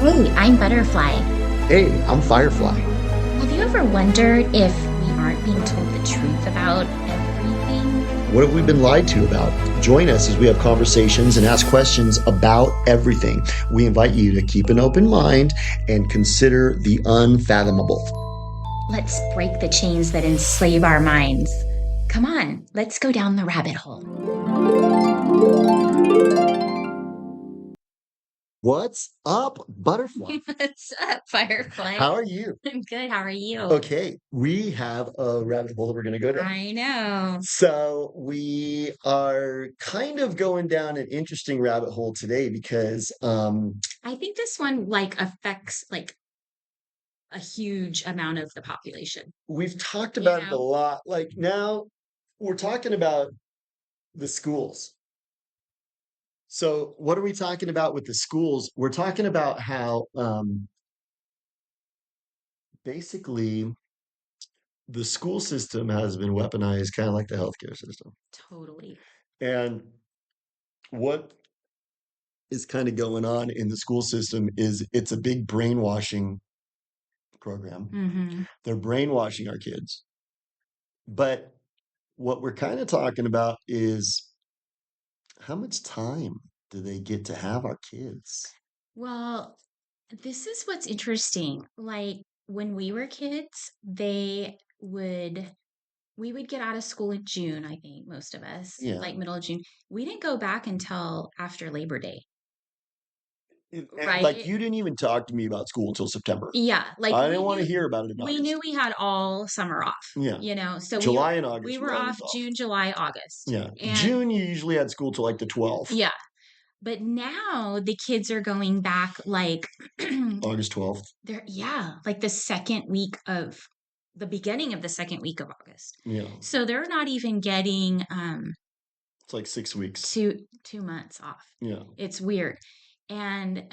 Hey, I'm Butterfly. Hey, I'm Firefly. Have you ever wondered if we aren't being told the truth about everything? What have we been lied to about? Join us as we have conversations and ask questions about everything. We invite you to keep an open mind and consider the unfathomable. Let's break the chains that enslave our minds. Come on, let's go down the rabbit hole. What's up, Butterfly? What's up, Firefly? How are you? I'm good. How are you? Okay, we have a rabbit hole that we're going to go down. I know. So we are kind of going down an interesting rabbit hole today because I think this one affects a huge amount of the population. we've talked You about it a know? lot. Like now we're talking about the schools. So what are we talking about with the schools? We're talking about how basically the school system has been weaponized, kind of like the healthcare system. Totally. And what is kind of going on in the school system is it's a big brainwashing program. Mm-hmm. They're brainwashing our kids. But what we're kind of talking about is how much time do they get to have our kids? Well, this is what's interesting. Like when we were kids, we would get out of school in June, I think, most of us, Yeah. like middle of June. We didn't go back until after Labor Day, And like right? you didn't even talk to me about school until September. Yeah, like I we didn't want to knew hear about it in we knew August. we had all summer off, Yeah. So July and we August were were off always off. June, July, August. Yeah. And June, you usually had school till like the 12th, yeah, but now the kids are going back like August 12th. like the beginning of the second week of August. Yeah. So they're not even getting It's like 6 weeks. 2 months off. Yeah. It's weird. And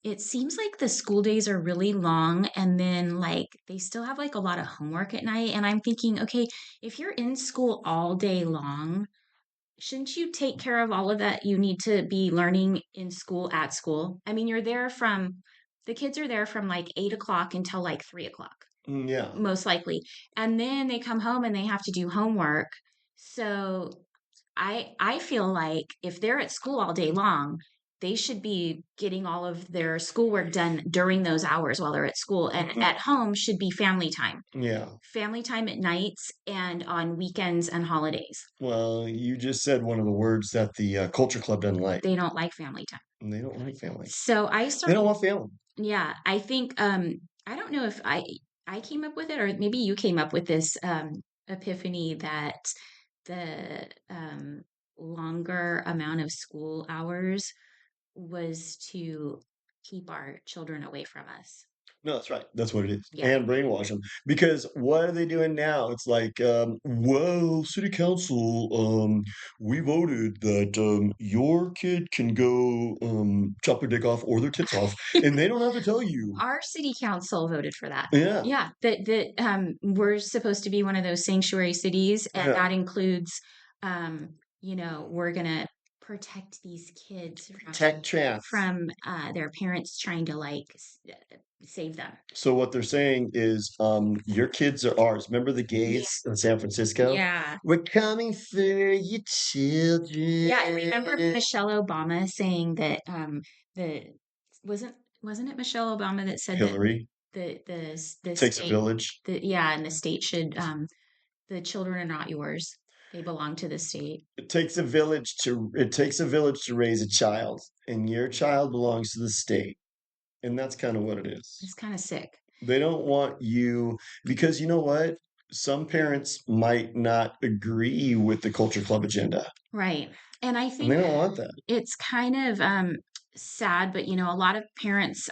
it seems like the school days are really long and then like they still have like a lot of homework at night. And I'm thinking, okay, if you're in school all day long, shouldn't you take care of all of that you need to be learning in school at school? I mean, the kids are there from like 8 o'clock until like 3 o'clock, Yeah. most likely. And then they come home and they have to do homework. So I feel like if they're at school all day long, they should be getting all of their schoolwork done during those hours while they're at school. And at home should be family time. Yeah. Family time at nights and on weekends and holidays. Well, you just said one of the words that the Culture Club doesn't like. They don't like family time. And they don't like family. So I They don't started, want family. yeah, I think I don't know if I came up with it or maybe you came up with this epiphany that the longer amount of school hours was to keep our children away from us. No, that's right. That's what it is. Yeah. And brainwash them. Because what are they doing now? It's like, well, city council, we voted that your kid can go chop their dick off or their tits off, and they don't have to tell you. Our city council voted for that. Yeah. Yeah, that we're supposed to be one of those sanctuary cities, and Yeah. that includes, we're gonna protect these kids Tech trans. from their parents trying to save them. So what they're saying is, your kids are ours. Remember the gays in San Francisco? Yeah. We're coming for your children. Yeah, I remember Michelle Obama saying that the wasn't wasn't it Michelle Obama that said that Hillary the takes a state village. and the state should the children are not yours. They belong to the state. It takes a village to raise a child, and your child belongs to the state. And that's kind of what it It's is. kind of sick. They don't want you because you know what? Some parents might not agree with the Culture Club agenda, Right. And I and they think don't want that. it's kind of sad, but a lot of parents,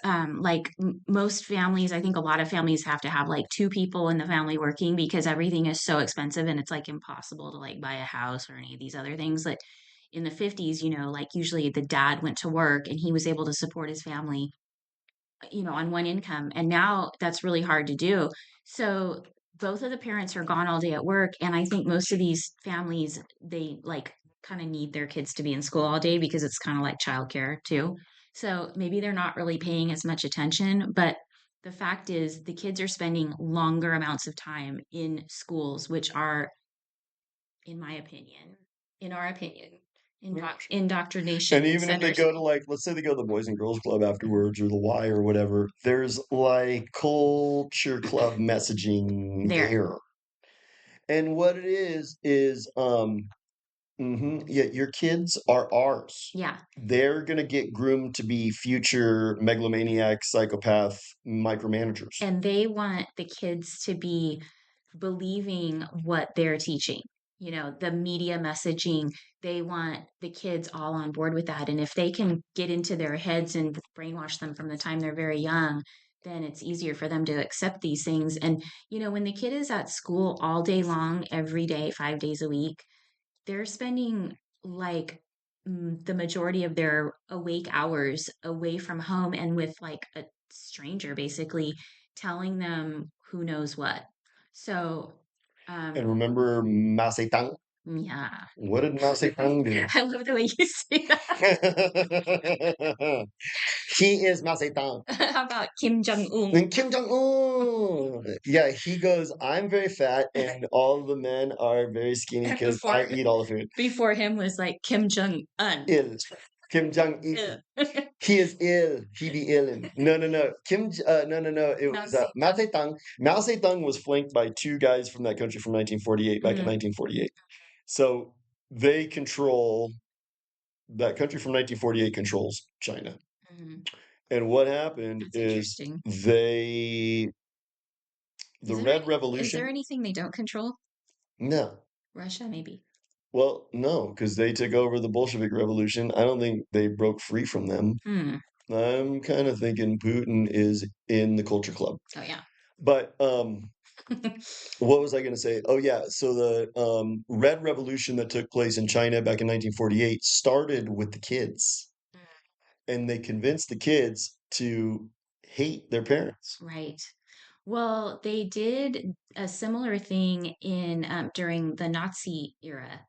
most families, I think a lot of families have to have like two people in the family working because everything is so expensive and it's like impossible to like buy a house or any of these other things. That in the 50s, like usually the dad went to work and he was able to support his family, on one income. And now that's really hard to do. So both of the parents are gone all day at work. And I think most of these families, they like kind of need their kids to be in school all day because it's kind of like childcare too. So maybe they're not really paying as much attention, but the fact is the kids are spending longer amounts of time in schools, which are, in my opinion, in our opinion, And indoctrination even if they centers. go to like, let's say they go to the Boys and Girls Club afterwards or the Y or whatever, there's like culture club messaging There. there. And what it is, yeah, your kids are ours. Yeah. They're gonna get groomed to be future megalomaniac, psychopath micromanagers. And they want the kids to be believing what they're teaching. You know, the media messaging, they want the kids all on board with that. And if they can get into their heads and brainwash them from the time they're very young, then it's easier for them to accept these things. And, you know, when the kid is at school all day long, every day, 5 days a week, they're spending like the majority of their awake hours away from home and with like a stranger basically telling them who knows what. So, And um, remember Mao Zedong? yeah, What did Mao Zedong do? I love the way you say that. He is Mao Zedong. How about Kim Jong Un? And Kim Jong-un. Yeah, he goes, I'm very fat and all the men are very skinny And because I eat all the food. before him was like Kim Jong Un. Ill. Kim Jong-il. He is ill. He be illin. No, no, no. No. It Mao was Mao Zedong. Zedong. Mao Zedong was flanked by two guys from that country from 1948, back in Mhm, 1948. So they control that country from 1948 controls China. mhm. And what happened That's is interesting. they the Red Is there Revolution. anything they don't control? No. Russia, maybe. Well, no, because they took over the Bolshevik Revolution. I don't think they broke free from them. Hmm. I'm kind of thinking Putin is in the culture club. Oh yeah. But what was I going to say? Oh yeah, so the Red Revolution that took place in China back in 1948 started with the kids, and they convinced the kids to hate their parents. Right. Well, they did a similar thing in during the Nazi era.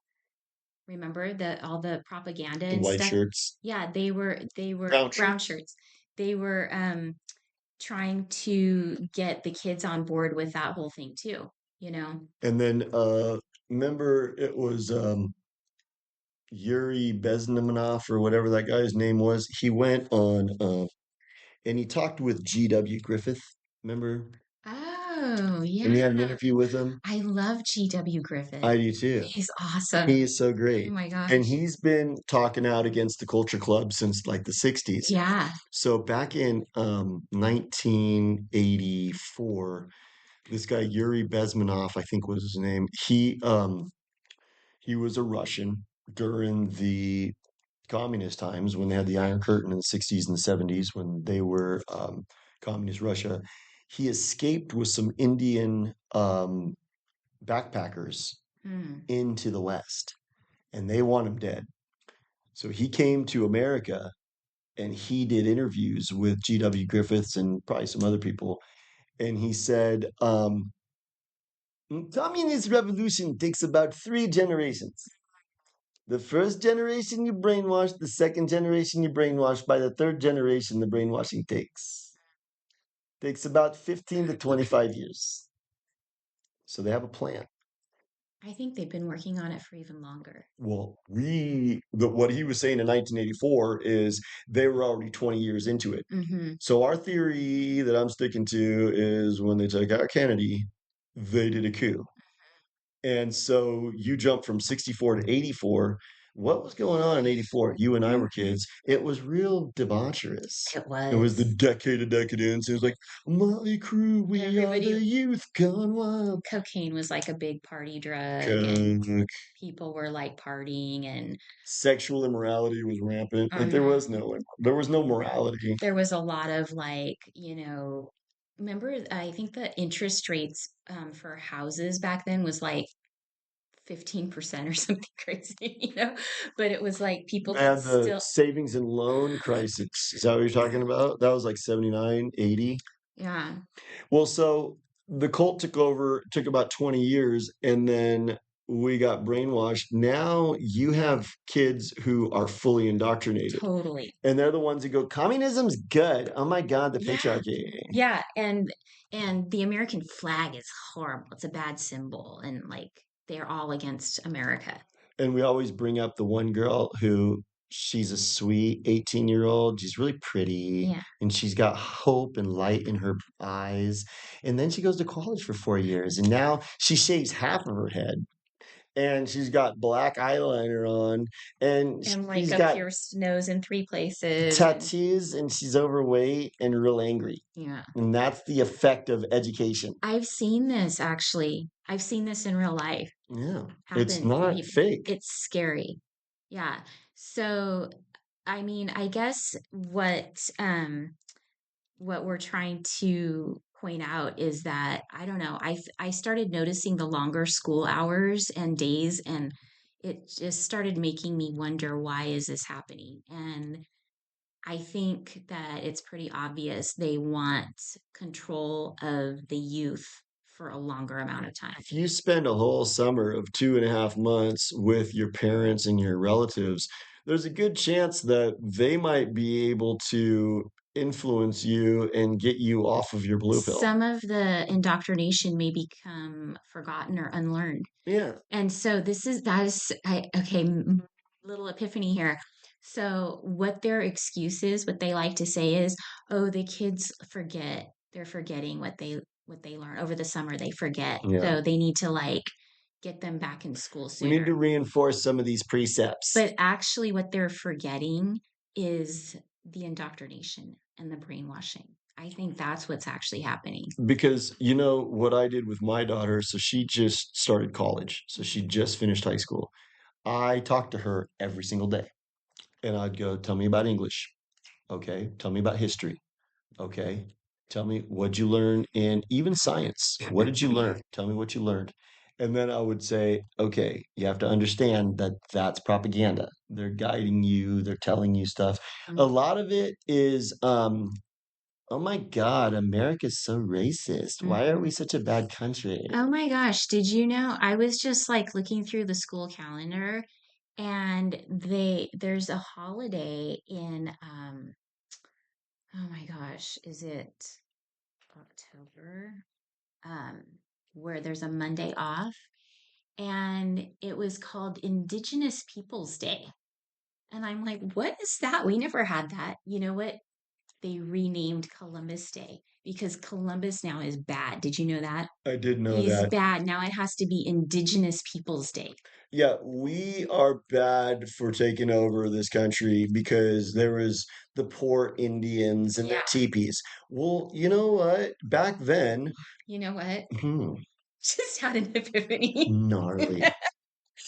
Remember the all the propaganda The and white stuff? shirts, Yeah, they were brown brown shirts. shirts. They were trying to get the kids on board with that whole thing too, you know. And then remember it was Yuri Bezmenov or whatever that guy's name was. He went on and he talked with G.W. Griffith. Remember? Oh, And yeah. he had an interview with him. I love G.W. Griffith. I do too. He's awesome. He is so Oh great. my And gosh. he's been talking out against the Culture Club since like the 60s. Yeah. So back in 1984, this guy Yuri Bezmenov, I think was his name. He was a Russian during the communist times when they had the Iron Curtain in the 60s and the 70s when they were communist Russia. He escaped with some Indian backpackers Hmm. into the West, and they want him dead. So he came to America and he did interviews with G.W. Griffiths and probably some other people. And he said, communist revolution takes about 3 generations. The first generation you brainwash, the second generation you brainwash, by the third generation, the brainwashing takes about 15 to 25 years. So they have a plan. I think they've been working on it for even longer. Well, what he was saying in 1984 is they were already 20 years into it. Hmm. So our theory that I'm sticking to is when they took out Kennedy, they did a coup. And so you jump from 64 to 84. What was going on in 84? You and I were kids. It was real debaucherous. It It was the was. decade of decadence. It was like, Motley Crue, we are Everybody, the youth gone wild. cocaine was like a big party drug, and Coke. people were like partying, and Sexual immorality was rampant. Like um, there was no morality. there was a lot of like, remember, I think the interest rates for houses back then was like 15% or something crazy, but it was like people could Man, the still, savings and loan crisis. Is that what you're talking about? That was like 79, 80. yeah. Well, so the cult took over, took about 20 years, and then we got brainwashed. Now you have kids who are fully indoctrinated, Totally. and they're the ones who go, "Communism's good. Oh my God, the Yeah. patriarchy." Yeah, and the American flag is horrible. It's a bad symbol, and like they're all against America. And we always bring up the one girl who she's a sweet 18-year-old. She's really pretty Yeah. and she's got hope and light in her eyes. And then she goes to college for 4 years and now she shaves half of her head and she's got black eyeliner on and And like she's a got pierced nose in three places and tattoos and she's overweight and real angry. yeah. And that's the effect of education. I've seen this actually. I've seen this in real life Yeah, it's happen to not people. fake. It's scary. Yeah. So, I mean, I guess what we're trying to point out is that I don't know, I started noticing the longer school hours and days and it just started making me wonder why is this happening? And I think that it's pretty obvious they want control of the youth for a longer amount of time. If you spend a whole summer of 2.5 months with your parents and your relatives, there's a good chance that they might be able to influence you and get you off of your blue pill. Some of the indoctrination may become forgotten or unlearned. Yeah. And so that is okay, little epiphany here. So what their excuse is, what they like to say is, oh, the kids forget. They're forgetting what they learn over the summer. They forget. Yeah. So they need to like get them back in school We need to sooner. reinforce some of these precepts But actually what they're forgetting is the indoctrination and the brainwashing. I think that's what's actually happening. because you know what I did with my daughter? So she just started college. So she just finished high school. I talked to her every single day and I'd go, tell me about English. Okay. Tell me about history. Okay. Tell me what'd you learn in even science? What did you learn? Tell me what you learned. And then I would say, okay, you have to understand that that's propaganda. They're guiding you, they're telling you stuff. A lot of it is, oh my God, America's so racist. Why are we Mhm. such a bad country? Oh my gosh, did you know I was just like looking through the school calendar and there's a holiday in oh my gosh, is it October? Um where there's a Monday off and it was called Indigenous Peoples Day. And I'm like, what is that? We never had that. You know what? They renamed Columbus Day because Columbus now is bad. Did you know that? I did know He's that. bad. Now it has to be Indigenous Peoples Day. Yeah, we are bad for taking over this country because there was the poor Indians and their Yeah. teepees. Well, you know what? Back then, You know what? hmm, Just had an epiphany. gnarly.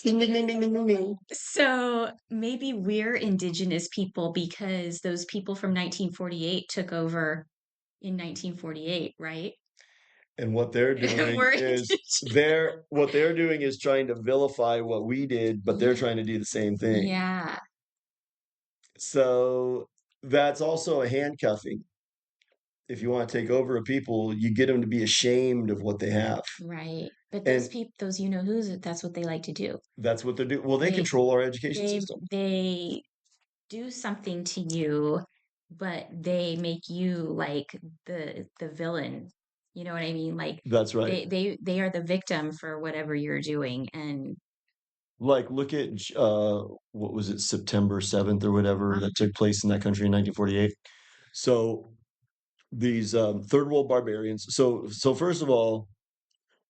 Ding, ding, ding, ding, ding, ding, ding. So maybe we're Indigenous people because those people from 1948 took over in 1948, right? And what they're doing We're is Indigenous. they're doing is trying to vilify what we did, but they're Yeah. trying to do the same thing. Yeah. So that's also a handcuffing. If you want to take over a people, you get them to be ashamed of what they have. Right. But those And people, those you know who's, that's what they like to do. that's what they're doing. Well, they They control our education they system. they do something to you, but they make you like the villain. You know what I mean? Like That's right. they are the victim for whatever you're doing. And Like, look at what was it, September 7th or whatever that took place in that country in 1948. So these third world barbarians. So first of all,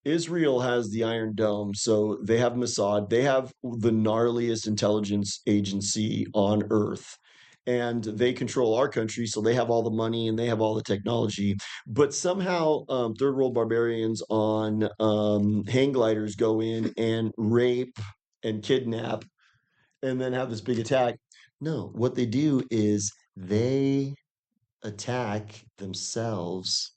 Israel has the Iron Dome, so they have Mossad. They have the gnarliest intelligence agency on Earth. And they control our country, so they have all the money and they have all the technology. But somehow, third world barbarians on hang gliders go in and rape and kidnap and then have this big attack. No, what they do is they attack themselves.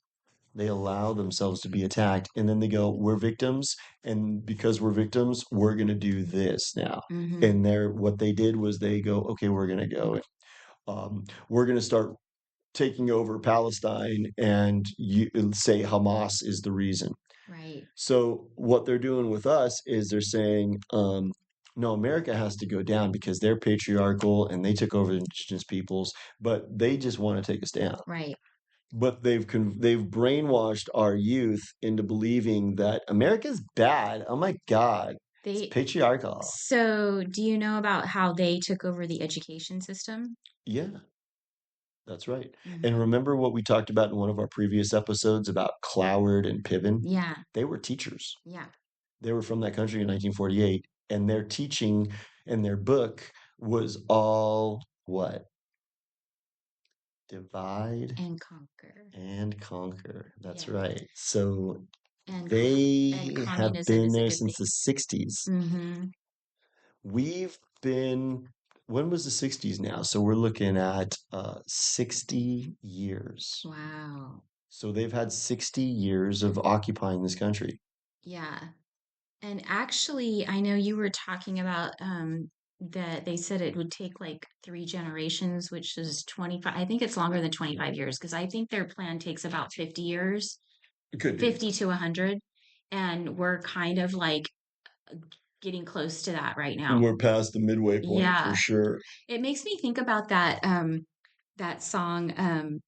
They allow themselves to be attacked and then they go, we're victims, and because we're victims we're going to do this now. mhm. And they're what they did was they go, okay, we're going to go we're going to start taking over Palestine and you say Hamas is the reason. Right. So what they're doing with us is they're saying, no, America has to go down because they're patriarchal and they took over the indigenous peoples, but they just want to take us down. Right. But they've brainwashed our youth into believing that America's bad. Oh my God, it's They patriarchal. So do you know about how they took over the education system? Yeah, that's right. And Hmm. remember what we talked about in one of our previous episodes about Cloward and Piven? Yeah. They were teachers. Yeah. They were from that country in 1948, and their teaching and their book was all what? Divide And conquer. and conquer. That's Yeah. right. So And and they have communism been is a there good since thing. the 60s. Hmm. We've been, when was the 60s now? So we're looking at 60 years. Wow. So they've had 60 years of occupying this country. Yeah. And actually, I know you were talking about that they said it would take like 3 generations, which is 25. I think it's longer than 25 years because I think their plan takes about 50 years, It could be. 50 to 100. And we're kind of like getting close to that right now. We're past the midway point for Yeah. sure. It makes me think about that song,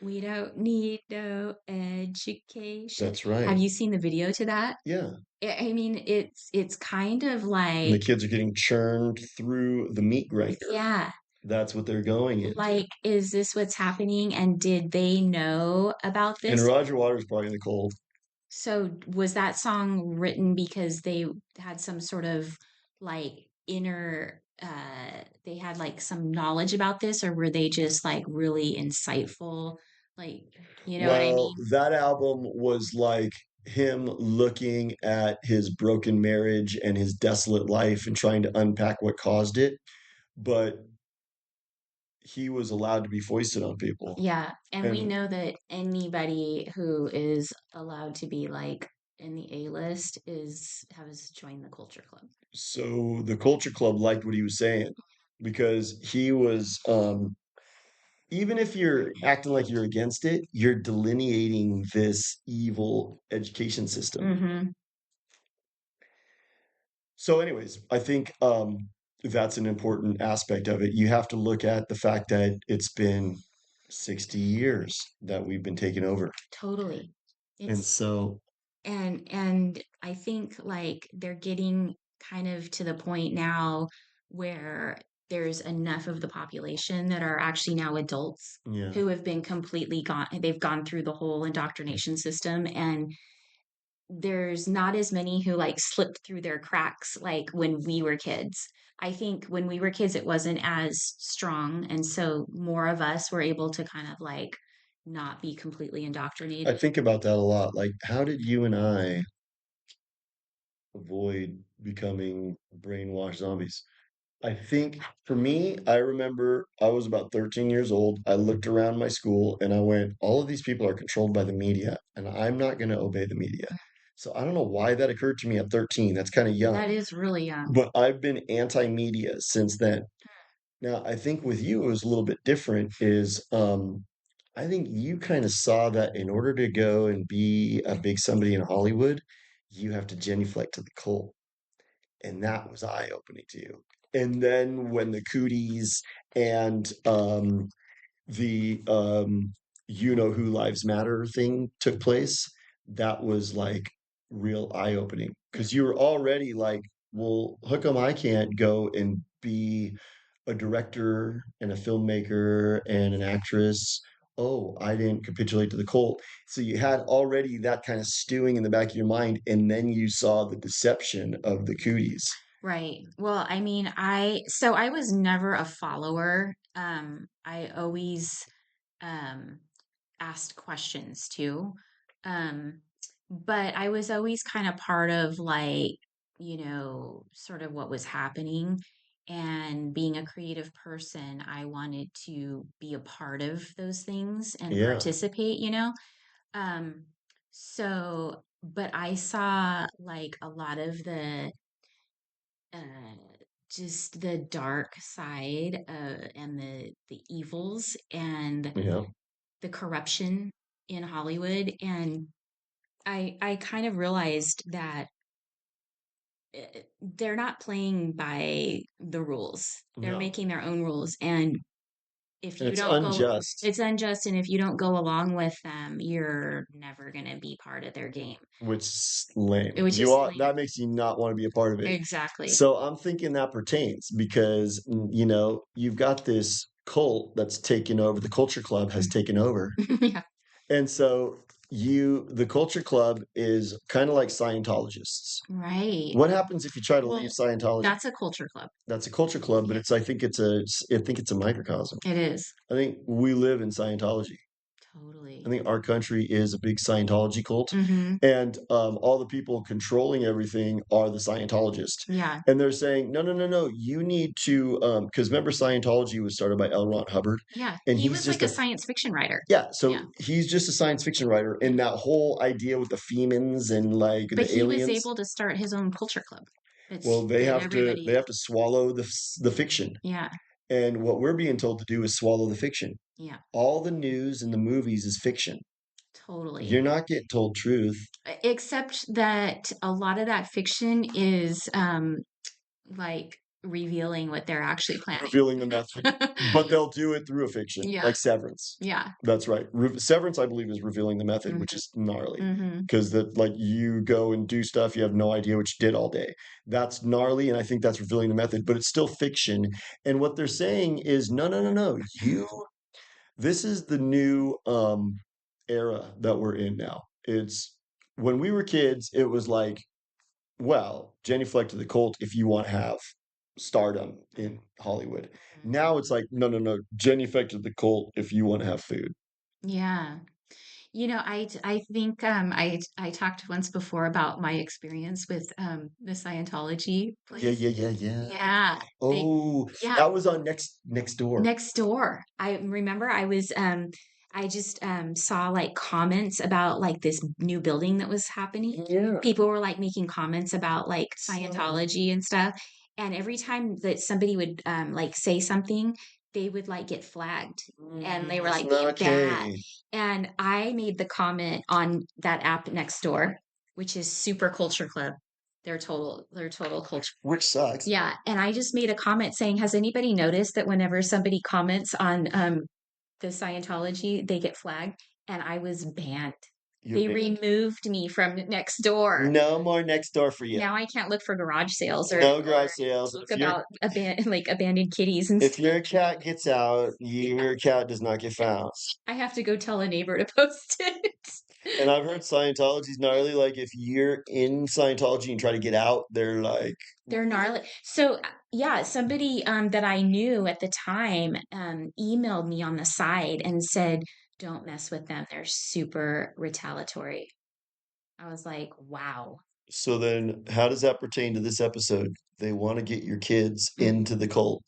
We Don't Need No Education. That's Have right. you seen the video to that? Yeah. I mean, it's kind of And the like, kids are getting churned through the meat grinder. yeah, That's what they're going into. like, is this what's happening? And did they know about And this? Roger Waters probably in the cold. So was that song written because they had some sort of like inner they had like some knowledge about this, or were they just like really insightful? Like, you know what I Well, mean? that album was like him looking at his broken marriage and his desolate life and trying to unpack what caused it. But he was allowed to be foisted on people. Yeah, and we And know that anybody who is allowed to be like in the A list is has joined the culture club. so the Culture Club liked what he was saying because he was, even if you're acting like you're against it, you're delineating this evil education system. Mm-hmm. So, anyways, I think that's an important aspect of it. You have to look at the fact that it's been 60 years that we've been taken over. Totally. And It's so, and I think like they're getting kind of to the point now where there's enough of the population that are actually now adults yeah, who have been completely gone they've gone through the whole indoctrination system, and there's not as many who like slipped through their cracks like when we were kids. I think when we were kids it wasn't as strong, and so more of us were able to kind of like not be completely I indoctrinated. think about that a lot. Like, how did you and I avoid becoming brainwashed zombies? I think for me, I remember I was about 13 years old. I looked around my school and I went, all of these people are controlled by the media, and I'm not going to obey the media. So I don't know why that occurred to me at 13. That's kind of That young, is really young. but I've been anti-media since then. Now, I think with you, it was a little bit different, is I think you kind of saw that in order to go and be a big somebody in Hollywood, you have to genuflect to the cult. And that was eye-opening to you. And then when the cooties and the you know who lives matter thing took place, that was like real eye-opening because you were already like, well, how come I can't go and be a director and a filmmaker and an actress? Oh, I didn't capitulate to the cult. So you had already that kind of stewing in the back of your mind, and then you saw the deception of the cooties. Right. Well, I mean, I was never a follower. I always um asked questions too. Um, but I was always kind of part of like, sort of what was happening. And being a creative person, I wanted to be a part of those things and Yeah, participate. Um, but I saw like a lot of uh, just the dark side and the evils, and yeah. the corruption in Hollywood, and I kind of realized that they're not playing by the rules. They're No, making their own rules, and if you it's don't go, unjust, it's unjust, and if you don't go along with them, you're never going to be part of their game, which is lame. which You is are lame. that makes you not want to be a part of it. Exactly. So I'm thinking that pertains because you've got this cult that's taken over. The Culture Club has taken over, Yeah. and so the Culture Club is kind of like Scientologists. Right. What happens if you try to leave Well, Scientology? that's a culture club. That's a culture club, but Yeah, I think it's a microcosm. it is. I think we live in Scientology. I Totally. think our country is a big Scientology cult, Mm-hmm. and all the people controlling everything are the Scientologists. Yeah. And they're saying, no, no, no, no, you need to, because remember, Scientology was started by L. Ron Hubbard, Yeah. and He he's was like just a a, science fiction writer. yeah, Yeah. so he's just a science fiction writer. Yeah. And that whole idea with the Femins and like But the he was aliens, able to start his own culture club. well, It's they that have to they everybody, have to swallow the fiction. yeah, And what we're being told to do is swallow the fiction. yeah, All the news and the movies is fiction. You're totally. not getting told truth. Except that a lot of that fiction is like revealing what they're actually planning. Revealing the method, but they'll do it through a fiction, Yeah. like Severance. Yeah. That's right. Severance, I believe, is revealing the method, which Mm-hmm. is gnarly Mm-hmm. because that like you go and do stuff you have no idea what you did all day. That's gnarly, and I think that's revealing the method, but it's still fiction. And what they're saying is, no, no, no, no. This is the new era that we're in now. It's when we were kids, it was like, well, Jenny Fleck to the cult if you want to have stardom in Hollywood. Now it's like, no, no, no, Jenny Fleck to the cult if you want to have food. Yeah. I think I talked once before about my experience with the Scientology Yeah, place. yeah, yeah, yeah. Yeah. They Oh, yeah, that was on next door. next door. I remember I just saw like comments about like this new building that was happening. Yeah. People were like making comments about like So, Scientology and stuff. And every time that somebody would like say something, they would like get flagged and they were it's like not being bad. okay. And I made the comment on that app next door, which is Super Culture Club. They're total culture. Which sucks. Yeah, and I just made a comment saying, has anybody noticed that whenever somebody comments on the Scientology, they get flagged? And I was banned. You're They banned. removed me from next door. No more next door for you. Now I can't look for garage sales No or garage sales. talk about like abandoned kitties and If stuff. your cat gets out, Yeah, your cat does not get found. I have to go tell a neighbor to post it. And I've heard Scientology's gnarly. Like if you're in Scientology and try to get out, they're like, They're gnarly. So yeah, somebody that I knew at the time emailed me on the side and said, "Don't mess with them. They're super retaliatory." I was like, "Wow." so then how does that pertain to this episode? They want to get your kids Mm, into the cult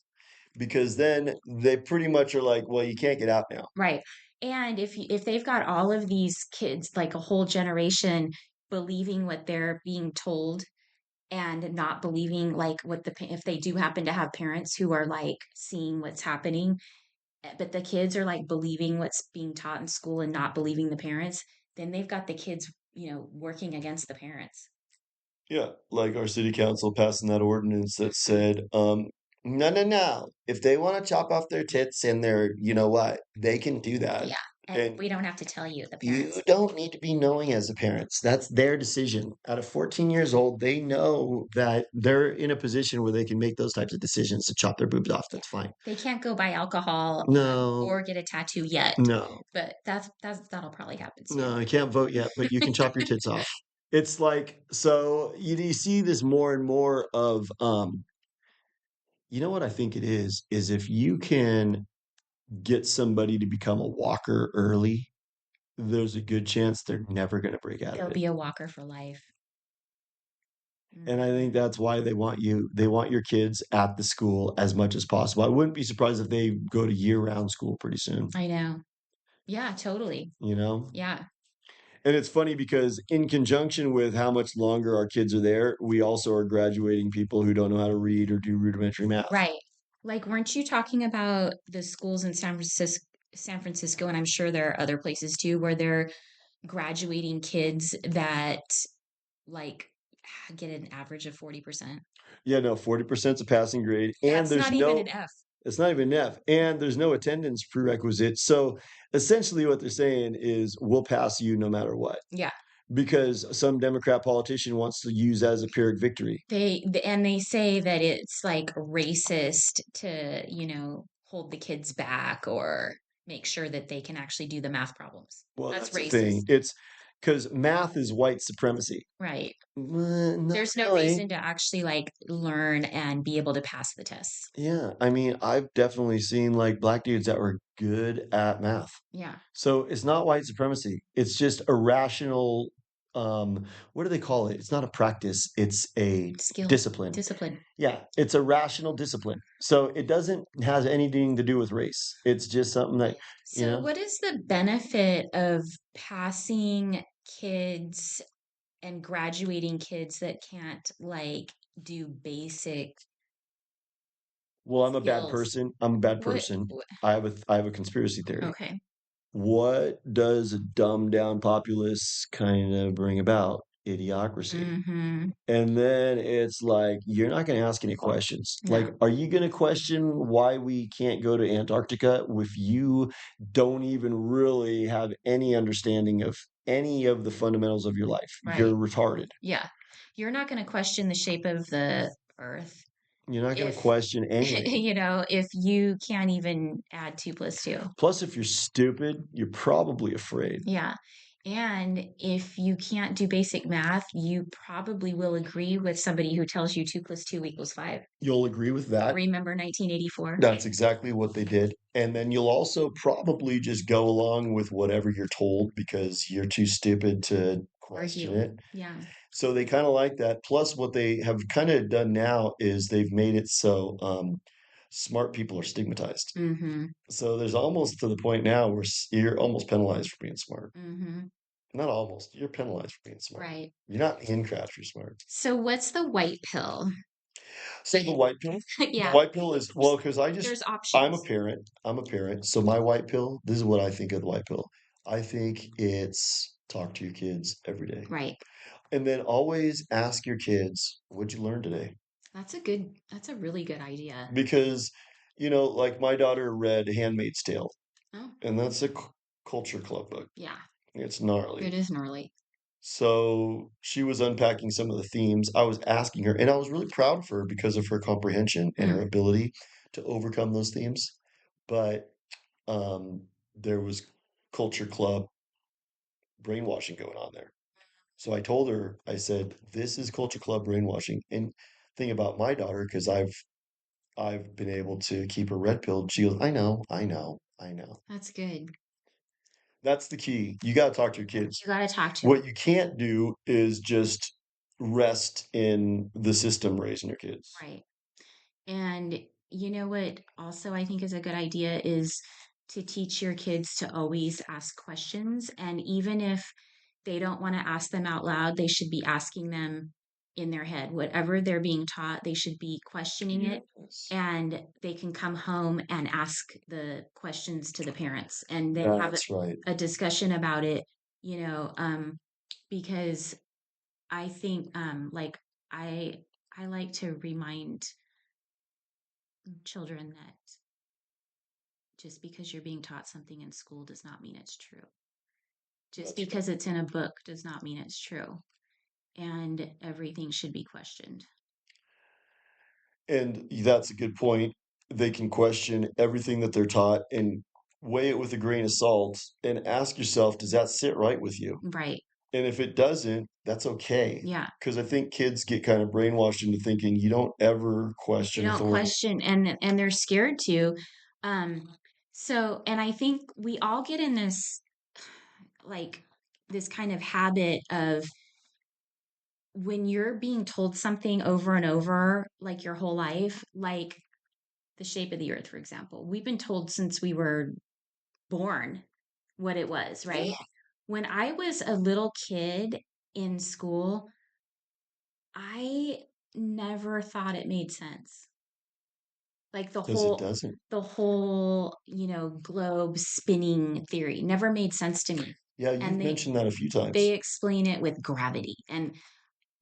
because then they pretty much are like, well, you can't get out now. right. And if they've got all of these kids, like a whole generation, believing what they're being told and not believing like if they do happen to have parents who are like seeing what's happening, but the kids are like believing what's being taught in school and not believing the parents, then they've got the kids, working against the parents. Yeah, like our city council passing that ordinance that said, no, no, no. If they want to chop off their tits and their, you know what, they can do that. Yeah. And And we don't have to tell you, the you parents. don't need to be knowing as a parents. That's their decision. At a 14 years old, they know that they're in a position where they can make those types of decisions to chop their boobs off. Yeah. That's fine. They can't go buy alcohol No, or get a tattoo yet, no, but that'll probably happen soon. no, you can't vote yet, but you can chop your tits off. It's like, so you see this more and more of, you know what I think it is if you can get somebody to become a walker early, there's a good chance they're never going to break out They'll of it. be a walker for life. And Mm, I think that's why they want your kids at the school as much as possible. I wouldn't be surprised if they go to year-round school pretty soon, I know. Yeah, totally. you know? Yeah. And it's funny because in conjunction with how much longer our kids are there, we also are graduating people who don't know how to read or do rudimentary math. Right. Like, weren't you talking about the schools in San Francisco, and I'm sure there are other places too, where they're graduating kids that like get an average of 40%. Yeah, no, 40% is a passing grade, and That's there's not even an no F. it's not even F, and there's no attendance prerequisite. So essentially what they're saying is we'll pass you no matter what. Yeah. Because some Democrat politician wants to use that as a Pyrrhic victory. And they say that it's like racist to, hold the kids back or make sure that they can actually do the math problems. Well, That's that's the thing. racist. It's because math is white supremacy. Right. Not There's no really. reason to actually like learn and be able to pass the tests. Yeah, I mean, I've definitely seen like black dudes that were good at math. Yeah. So it's not white supremacy. It's just a rational, what do they call it? It's not a practice, it's a Skill, discipline. discipline. Yeah, it's a rational discipline. So it doesn't has anything to do with race. It's just something that, you So, know, what is the benefit of passing kids and graduating kids that can't like do basic well, I'm a bad skills? person. I'm a bad What? person. I have a conspiracy theory. Okay. What does a dumbed down populace kind of bring about? Idiocracy. Mm-hmm. And then it's like, you're not going to ask any questions. Like, No. are you going to question why we can't go to Antarctica if you don't even really have any understanding of any of the fundamentals of your life? You're Right. retarded. Yeah. You're not going to question the shape of the earth You're not going to if, question anything. if you can't even add 2 + 2. Plus, if you're stupid, you're probably afraid. Yeah. And if you can't do basic math, you probably will agree with somebody who tells you 2 + 2 = 5. You'll agree with that. Remember 1984? That's exactly what they did. And then you'll also probably just go along with whatever you're told because you're too stupid to question Argue. it. Yeah. So they kind of like that. Plus, what they have kind of done now is they've made it so smart people are stigmatized. Mm-hmm. So there's almost to the point now where you're almost penalized for being smart. Mm-hmm. Not almost, you're penalized for being smart. Right. You're not handcrafted for smart. So what's the white pill? So the white pill, the Yeah. white pill is well, because There's I'm a options. parent. I'm a parent. So my white pill, this is what I think of the white pill. I think it's talk to your kids every day. Right. And then always ask your kids, what'd you learn today? That's a really good idea. Because, like my daughter read Handmaid's Tale, Oh, and that's a culture club book. yeah. It's It gnarly. is gnarly. So she was unpacking some of the themes. I was asking her, and I was really proud of her because of her comprehension and her Mm. ability to overcome those themes. But there was culture club brainwashing going on there. So I told her, I said, "This is culture club brainwashing." And thing about my daughter, because I've been able to keep her red pilled. She goes, "I know, I know, I know." That's good. That's the key. You got to talk to your You kids. got to talk to them. What you can't do is just rest in the system raising your kids. Right. And you know what also I think is a good idea is to teach your kids to always ask questions. And even if they don't want to ask them out loud, they should be asking them in their head. Whatever they're being taught, they should be questioning it. Yes. And they can come home and ask the questions to the parents and then have That's right. a discussion about it, because I think like I I like to remind children that just because you're being taught something in school does not mean it's true. Just That's right. because it's in a book does not mean it's true. And everything should be questioned. And that's a good point. They can question everything that they're taught and weigh it with a grain of salt and ask yourself, does that sit right with you? Right. And if it doesn't, that's okay. Yeah. Because I think kids get kind of brainwashed into thinking you don't ever You question don't authority. question and they're scared to. Um and I think we all get in this like this kind of habit of when you're being told something over and over like your whole life, like the shape of the earth, for example. We've been told since we were born what it was, right? When I was a little kid in school, I never thought it made sense. Like Because it doesn't. the whole, globe spinning theory never made sense to me. Yeah, And you've mentioned that a few times. they explain it with gravity. And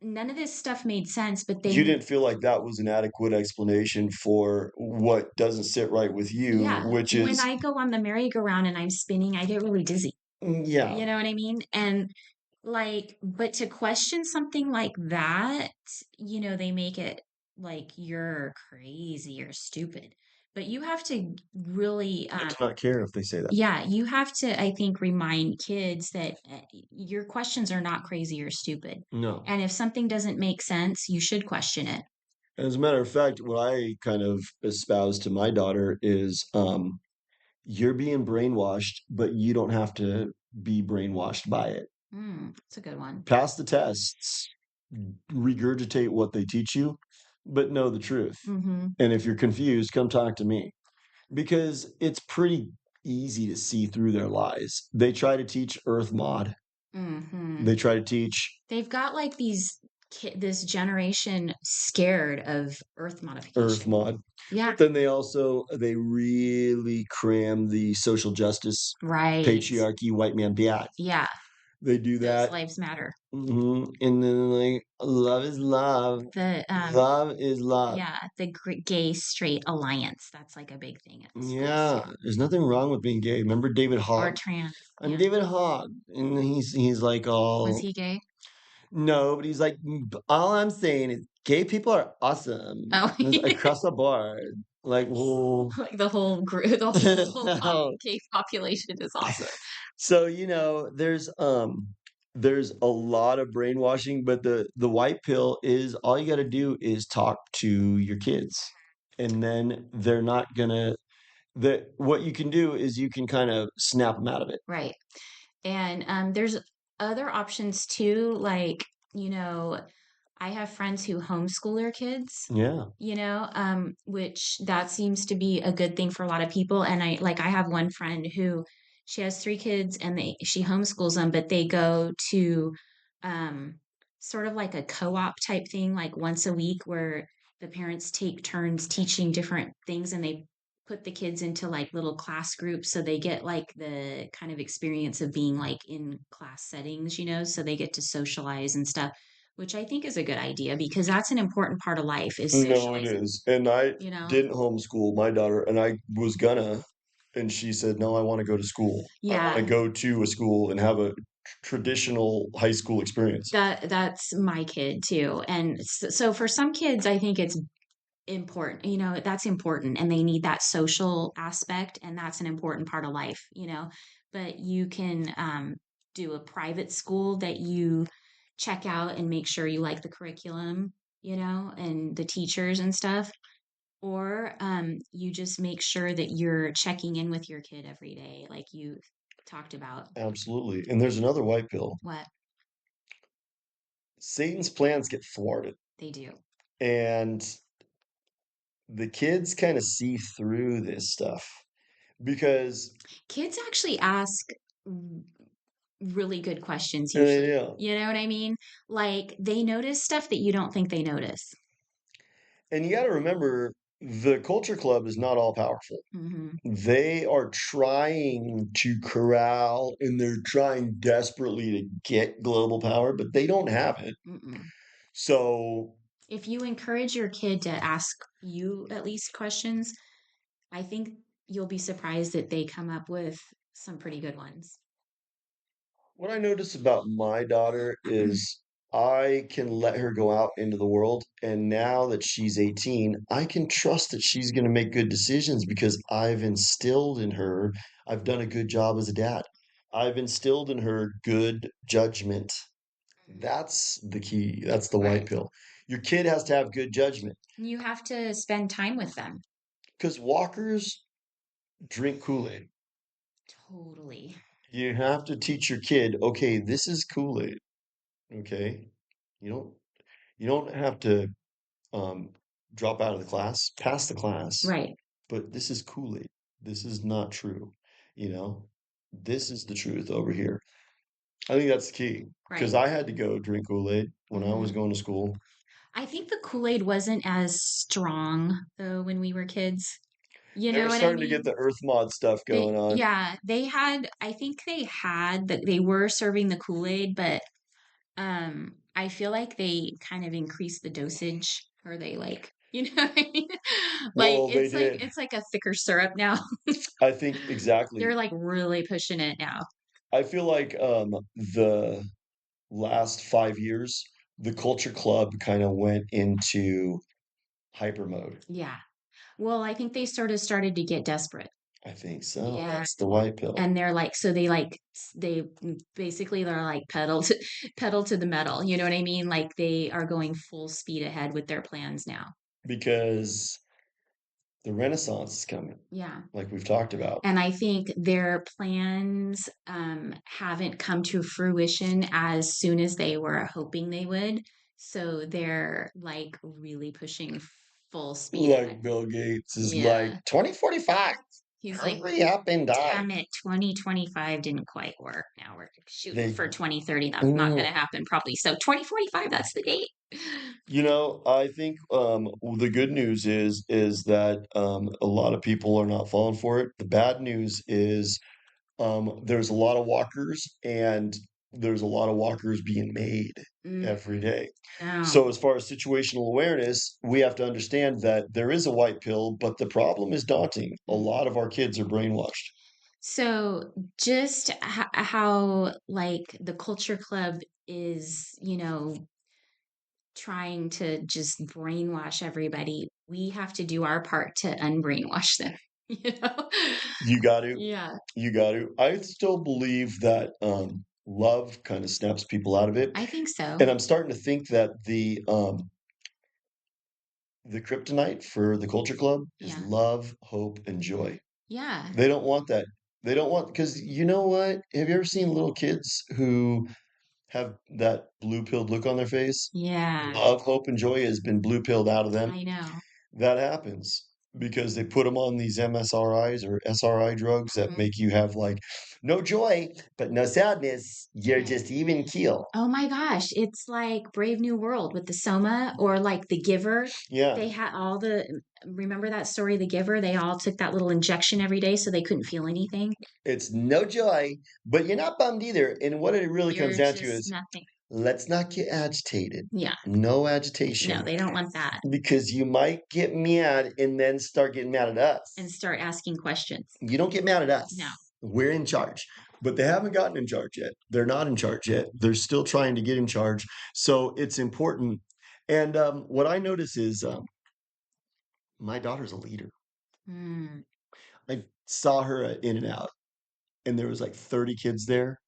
none of this stuff made sense, but You they didn't feel like that was an adequate explanation for what doesn't sit right with you, yeah, which when is I go on the merry-go-round and I'm spinning, I get really dizzy. yeah. You know what I mean? And like, but to question something like that, they make it like you're crazy or stupid. But you have to really, But to not care if they say that. yeah, you have to, I think, remind kids that your questions are not crazy or stupid. No. And if something doesn't make sense, you should question it. As a matter of fact, what I kind of espouse to my daughter is you're being brainwashed, but you don't have to be brainwashed by it. That's a good one. Pass the tests, regurgitate what they teach you, but know the truth. Mm-hmm. And if you're confused, come talk to me because it's pretty easy to see through their lies. They try to teach Earth mod. Mm-hmm. They try to teach They've got like this generation scared of Earth Earth modification. mod. Yeah, But then they really cram the social justice, right. patriarchy, white man biatch. Yeah, They do those that. lives matter. And then like love is love. The Love is love. yeah, the gay straight alliance. That's like a big thing at the schools Yeah, too. there's nothing wrong with being gay. Remember David Or Hogg? trans. I'm Yeah. David Hogg, and he's like Was all he gay? no, but he's like all I'm saying is gay people are awesome. Oh, It's across the board. Like, well, like the whole group, the whole gay population is awesome. so there's a lot of brainwashing, but the white pill is all you got to do is talk to your kids, and then they're not gonna that what you can do is you can kind of snap them out of it. Right. And there's other options too, like, you know, I have friends who homeschool their kids, Yeah. which that seems to be a good thing for a lot of people. And I have one friend who she has three kids and she homeschools them, but they go to um, sort of like a co-op type thing, like once a week where the parents take turns teaching different things and they put the kids into like little class groups so they get like the kind of experience of being like in class settings, so they get to socialize and stuff, which I think is a good idea because that's an important part of life is No, it socializing, is. And I you know? didn't homeschool my daughter, and I was gonna, and she said, "No, I want to go to school. I want to Yeah, go to a school and have a traditional high school experience." that's my kid too. And so for some kids, I think it's important, that's important and they need that social aspect and that's an important part of life. But you can do a private school that you check out and make sure you like the curriculum, and the teachers and stuff. Or you just make sure that you're checking in with your kid every day, like you talked about. Absolutely. And there's another white pill. What Satan's plans get thwarted, they do. and the kids kind of see through this stuff because Kids actually ask really good questions you usually. know, You know what I mean? Like they notice stuff that you don't think they notice. and you got to remember the culture club is not all powerful. Hmm. They are trying to corral and they're trying desperately to get global power, but they don't have it. Mm-mm. So, If you encourage your kid to ask you at least questions, I think you'll be surprised that they come up with some pretty good ones. what I notice about my daughter is I can let her go out into the world. And now that she's 18, I can trust that she's going to make good decisions because I've instilled in her, I've done a good job as a dad. I've instilled in her good judgment. That's the key. That's the white Right. pill. Your kid has to have good judgment You have to spend time with them. because walkers drink Kool-Aid. Totally. You have to teach your kid, okay, this is Kool-Aid. Okay. You don't you don't have to um drop out of the class, pass the class, Right. but this is Kool-Aid. This is not true. You know, this is the truth over here. I think that's the key because Right. I had to go drink Kool-Aid when I was Hmm. going to school. I think the Kool-Aid wasn't as strong though when we were kids. You They know were what I starting to get mean? the Earth Mod stuff going on They had, I think they had that they were serving the Kool-Aid, but I feel like they kind of increased the dosage or they like, you know what I mean? Like well they did. it's like a thicker syrup now. I think exactly. They're like really pushing it now. I feel like the last 5 years the culture club kind of went into hyper mode. Yeah. Well, I think they sort of started to get desperate. I think so. Yeah. That's the white pill. And they're like, so they like they basically they're like pedal to the metal. You know what I mean? Like they are going full speed ahead with their plans now. Because the Renaissance is coming, Yeah. like we've talked about. And I think their plans haven't come to fruition as soon as they were hoping they would. So they're like really pushing full speed ahead. Like Bill Gates is like Yeah. 2045. He's like, Hurry up and die. damn it, 2025 didn't quite work. Now we're shooting They for 2030. That's not going mm, to happen probably. So 2045, that's the date. I think the good news is that a lot of people are not falling for it. The bad news is there's a lot of walkers and there's a lot of walkers being made Mm, every day. no. So as far as situational awareness, we have to understand that there is a white pill, but the problem is daunting. A Mm. lot of our kids are brainwashed. So just how like the culture club is, trying to just brainwash everybody, we have to do our part to unbrainwash them, you know? You got to, Yeah, you got to. I still believe that love kind of snaps people out of it, I think so. and I'm starting to think that the kryptonite for the culture club is Yeah. love, hope, and joy. Yeah. They don't want that. They don't want because you know what? Have you ever seen little kids who have that blue pilled look on their face? Yeah. Love, hope, and joy has been blue pilled out of them. I know. That happens because they put them on these MSRIs or SRI drugs that Mhm. make you have like no joy, but no sadness. You're Yeah. just even keel. Oh my gosh, it's like Brave New World with the Soma or like The Giver. Yeah, They had all remember that story, The Giver? They all took that little injection every day so they couldn't feel anything. it's no joy, but you're not bummed either. And what it really comes You're down to just is nothing. let's not get agitated. Yeah. No No, agitation. they don't want that. Because you might get mad and then start getting mad at And us. start asking questions. You don't get mad at No. us. We're in charge. But they haven't gotten in charge yet. They're not in charge yet. They're still trying to get in charge. So it's important. And what I notice is my daughter's a leader. Mm, I saw her at In and Out, and there was like 30 kids there.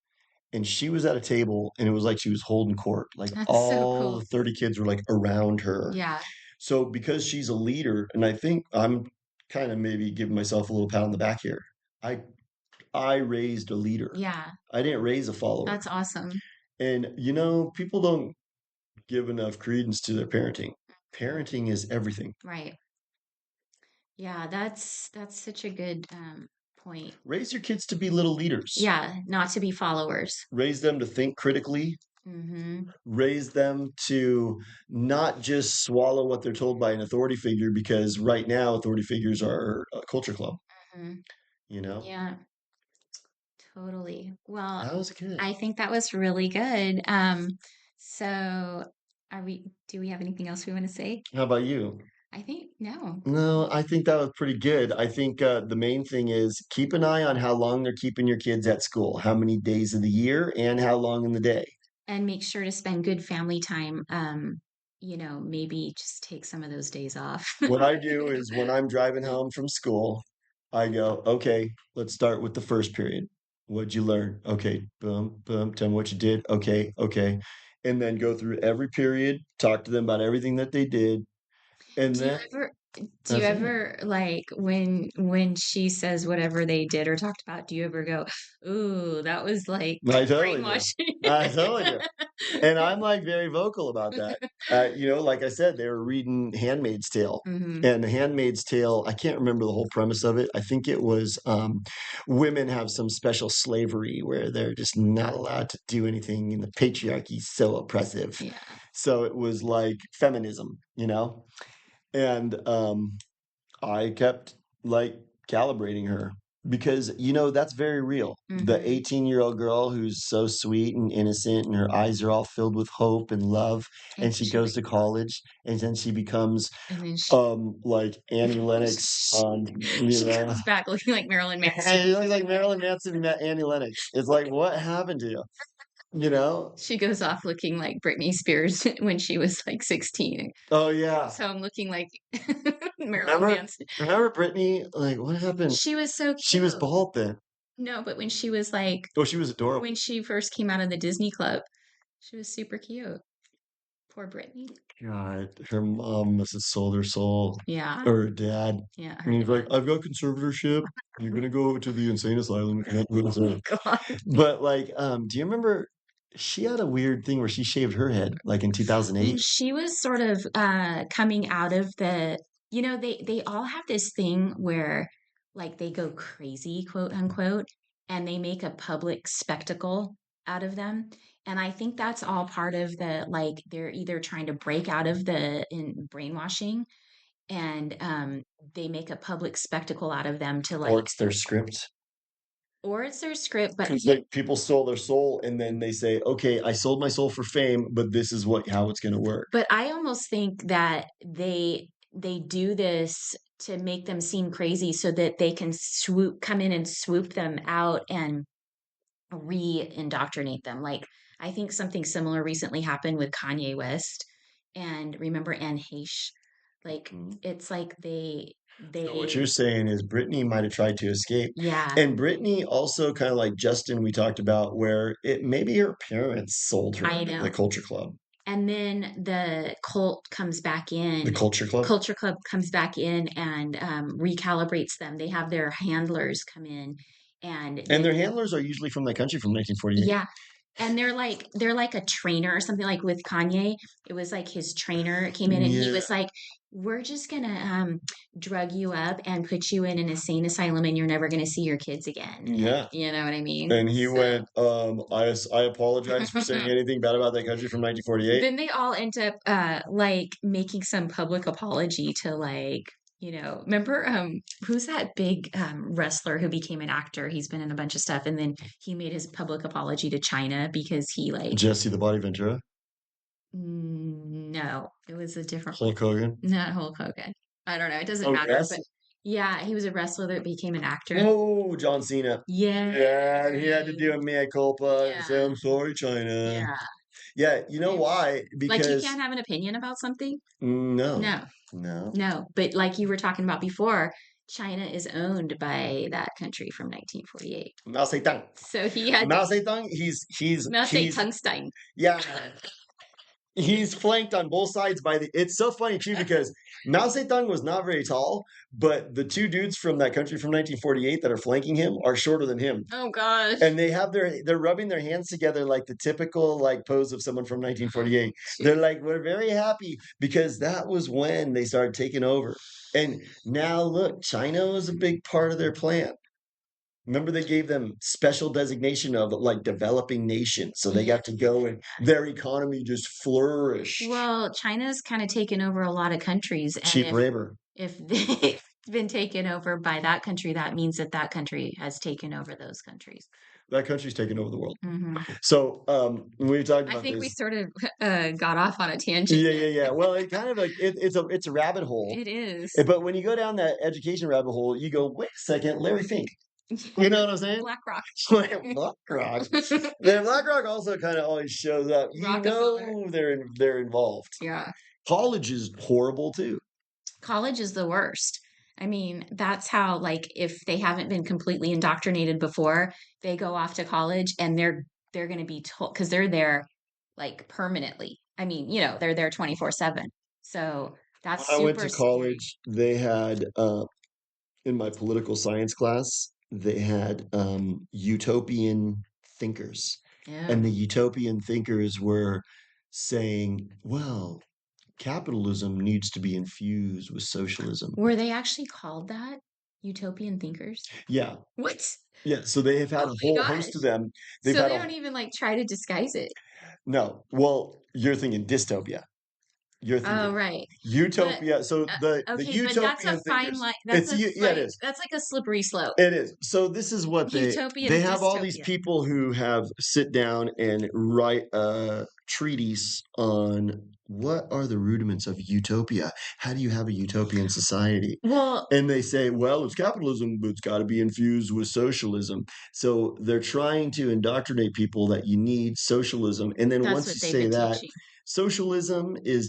And she was at a table, and it was like she was holding court. Like that's so all cool. the 30 kids were like around her. Yeah. So because she's a leader, and I think I'm kind of maybe giving myself a little pat on the back here. I I raised a leader. Yeah. I didn't raise a follower. That's awesome. And people don't give enough credence to their parenting. Parenting is everything. Right. Yeah, that's such a good point. Raise your kids to be little leaders. Yeah, not to be followers. Raise them to think critically. Mm-hmm. Raise them to not just swallow what they're told by an authority figure because right now authority figures are a culture club, Hmm. you know? Yeah, totally. Well, That was good. I think that was really good. So do we have anything else we want to say? How about you? I think no. No, I think that was pretty good. I think the main thing is keep an eye on how long they're keeping your kids at school, how many days of the year, and how long in the day. And make sure to spend good family time. Maybe just take some of those days off. What I do is when I'm driving home from school, I go, okay, let's start with the first period. What'd you learn? Okay, boom, boom, tell me what you did. Okay, okay. And then go through every period, talk to them about everything that they did. And Do you then ever do you that's it. ever like when she says whatever they did or talked about, do you ever go, "Ooh, that was like I totally do. brainwashing." I totally do. And I'm like very vocal about that. Like I said, they were reading Handmaid's Tale. Hmm. And the Handmaid's Tale, I can't remember the whole premise of it. I think it was women have some special slavery where they're just not allowed to do anything, and the patriarchy's so oppressive. Yeah. So it was like feminism, and I kept like calibrating her because that's very real. The Mhm. 18-year-old girl who's so sweet and innocent and her eyes are all filled with hope and love, And and then she she goes to wakes up, college and then she becomes and then she like Annie Lennox on she comes back looking like Marilyn Manson. and you look like Marilyn Manson met Annie Lennox. It's like, what happened to you? You know? She goes off looking like Britney Spears when she was, like, 16. Oh yeah. So I'm looking like Marilyn Remember Manson. remember Britney? Like, what happened? She was so She was cute. bald then. No, but when she was, like Oh, she was when adorable. she first came out of the Disney Club, she was super cute. Poor Britney. God, her mom must have sold her soul, Yeah. or her dad. Yeah, And her he's like, dad. I've got conservatorship. You're gonna go to the insane asylum if you have to go to Oh the-" god. But like, do you remember she had a weird thing where she shaved her head like in When 2008? she was sort of, coming out of they all have this thing where, like, they go "crazy," quote, unquote, and they make a public spectacle out of them, and I think that's all part of they're either trying to break out of the in brainwashing, and, they make a public spectacle out of them to, Or like it's their script. or it's their script, but Because like people stole their soul and then they say, okay, I sold my soul for fame, but this is how it's gonna work. I almost think that they do this to make them seem crazy so that they can come in and swoop them out and re-indoctrinate them. Like, I think something similar recently happened with Kanye West, and remember Anne Heche? Like, Mhm. it's like So what you're they saying is Britney might have tried to escape. yeah, And Britney also kind of like Justin we talked about, where it maybe her parents sold her I to the know. Culture Club. And then the cult comes back The in. Culture Club? Culture Club comes back in and recalibrates them. They have their handlers come in and And they their handlers are usually from that country from 1948. yeah. And they're like a trainer or something. Like with Kanye, it was like his trainer came in and he Yeah. was like, "We're just gonna drug you up and put you in an insane asylum, and you're never gonna see your kids again." Yeah. You know what I mean? And he So went, I apologize for saying anything bad about that country from 1948. then they all end up like making some public apology to remember who's that big wrestler who became an actor? He's been in a bunch of stuff, and then he made his public apology to China because he Jesse the Body Ventura, no, it was a different one. Hulk Hogan. Not Hulk Hogan. I don't know, it doesn't Oh, matter, but yes. yeah, he was a wrestler that became an actor. Oh, John Cena. Yeah. Yeah, and he had to do a mea culpa and say, Yeah. I'm sorry, China. Yeah. Yeah, you know And why? like you Because can't have an opinion about something? no, No. no. No, but like you were talking about before, China is owned by that country from 1948. Mao Zedong. So he had Mao Zedong, Mao he's Tungstein. yeah, he's flanked on both sides by the. It's so funny too because Mao Zedong was not very tall, but the two dudes from that country from 1948 that are flanking him are shorter than him. Oh gosh. And they're rubbing their hands together like the typical like pose of someone from 1948. They're Shoot. like, we're very happy because that was when they started taking over. And now look, China was a big part of their plan. Remember they gave them special designation of like developing nation. So they Yeah. got to go and their economy just flourished. Well, China's kind of taken over a lot of countries, and Cheap labor. if they've been taken over by that country, that means that that country has taken over those countries. That country's taken over the world. Hmm. So we talked I about think we this. sort of got off on a tangent. Yeah, yeah, yeah. Well, it kind of like it's a rabbit hole. It is. But when you go down that education rabbit hole, you go, wait a second, Larry Fink. You know what I'm saying? BlackRock. BlackRock. Then BlackRock also kind of always shows up. You Rockefeller. know they're involved. Yeah. College is horrible too. College is the worst. I mean, that's how, like, if they haven't been completely indoctrinated before, they go off to college and they're going to be told because they're there like permanently. I mean, they're there 24/7. So When that's I went super to scary. college, they had in my political science class, they had utopian thinkers. Yeah. And the utopian thinkers were saying, well, capitalism needs to be infused with socialism. Were they actually called that? Utopian thinkers? Yeah. What? Yeah. So they have had Oh a my whole gosh. host of them. They've So had they a don't even like try to disguise it. No. Well, you're thinking dystopia. You're Oh, thinking right. But utopia. So the okay, but that's a utopian fine thinkers, line. it's yeah, it is. That's like a slippery slope. It is. So this is what Utopia they to have all these dystopia. people who have sit down and write a treatise on what are the rudiments of utopia? How do you have a utopian society? Well, And they say, well, it's capitalism, but it's got to be infused with socialism. So they're trying to indoctrinate people that you need socialism. And then that's once what you they've say been that, teaching. socialism is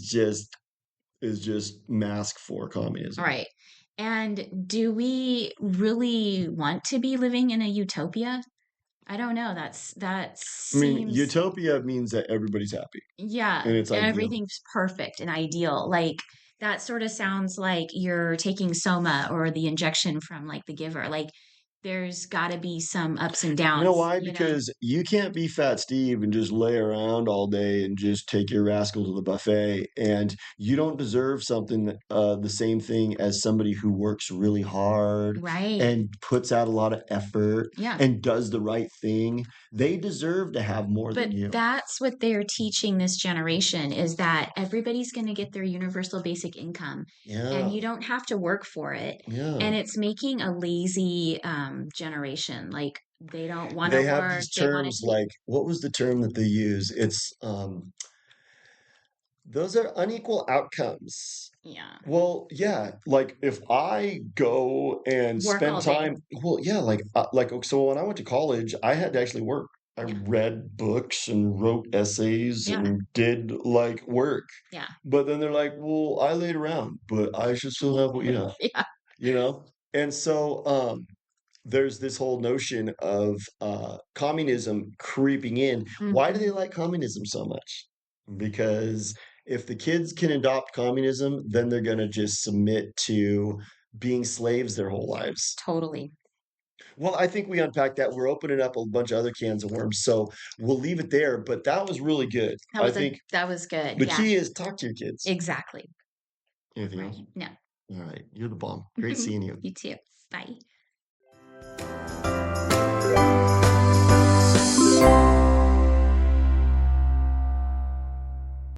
just mask for communism. Right. And do we really want to be living in a utopia? I don't know. That I mean, seems, utopia means that everybody's happy yeah, and it's ideal. everything's perfect and ideal. Like that sort of sounds like you're taking soma or the injection from like the giver. Like there's got to be some ups and You know downs, why? you know? Because you can't be Fat Steve and just lay around all day and just take your rascal to the buffet. And you don't deserve something the same thing as somebody who works really hard Right. and puts out a lot of effort Yeah. and does the right thing. They deserve to have more than But you. that's what they're teaching this generation is that everybody's going to get their universal basic income and Yeah. you don't have to work for it. Yeah. And it's making a lazy generation. Like they don't want to They have work. these They want to terms take, like, what was the term that they use? It's those are unequal outcomes. yeah, Well, yeah, like if I go and work spend all day. time, well, yeah, so when I went to college, I had to actually work. I Yeah. read books and wrote essays Yeah. and did like work. Yeah. But then they're like, well, I laid around, but I should still have what you have, Yeah. you know? And so there's this whole notion of communism creeping in. Why do they Hmm. like communism so much? Because if the kids can adopt communism, then they're going to just submit to being slaves their whole lives. Totally. Well, I think we unpacked that. We're opening up a bunch of other cans of worms, so we'll leave it there. But that was really good. I think That was good. the Yeah. key is talk to your kids. Exactly. Anything else? Right. No. All right. You're the bomb. Great seeing you. You too. Bye.